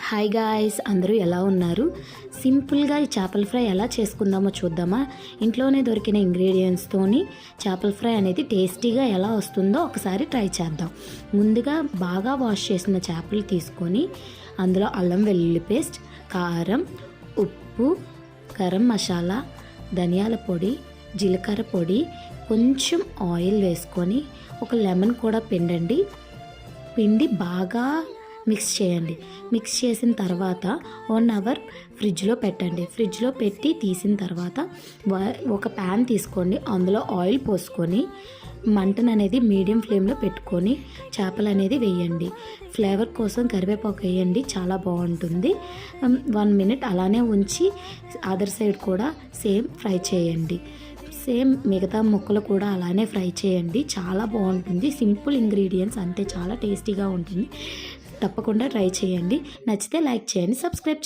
Hi guys, అందరూ ఎలా ఉన్నారు? సింపుల్గా ఈ చేపల ఫ్రై ఎలా చేసుకుందామో చూద్దామా? ఇంట్లోనే దొరికిన ఇంగ్రీడియంట్స్తోని చేపల ఫ్రై అనేది టేస్టీగా ఎలా వస్తుందో ఒకసారి ట్రై చేద్దాం. ముందుగా బాగా వాష్ చేసిన చేపలు తీసుకొని అందులో అల్లం వెల్లుల్లి పేస్ట్, కారం, ఉప్పు, గరం మసాలా, ధనియాల పొడి, జీలకర్ర పొడి, కొంచెం ఆయిల్ వేసుకొని ఒక లెమన్ కూడా పిండి బాగా మిక్స్ చేయండి. మిక్స్ చేసిన తర్వాత 1 అవర్ ఫ్రిడ్జ్లో పెట్టండి. ఫ్రిడ్జ్లో పెట్టి తీసిన తర్వాత ఒక ప్యాన్ తీసుకోండి. అందులో ఆయిల్ పోసుకొని మంటను అనేది మీడియం ఫ్లేమ్లో పెట్టుకొని చేపలు అనేది వేయండి. ఫ్లేవర్ కోసం కరివేపాకు వేయండి, చాలా బాగుంటుంది. 1 మినిట్ అలానే ఉంచి అదర్ సైడ్ కూడా సేమ్ ఫ్రై చేయండి. సేమ్ మిగతా ముక్కలు కూడా అలానే ఫ్రై చేయండి, చాలా బాగుంటుంది. సింపుల్ ఇంగ్రీడియంట్స్ అంతే, చాలా టేస్టీగా ఉంటుంది. తప్పకుండా ట్రై చేయండి. నచ్చితే లైక్ చేయండి, సబ్స్క్రైబ్ చేయండి.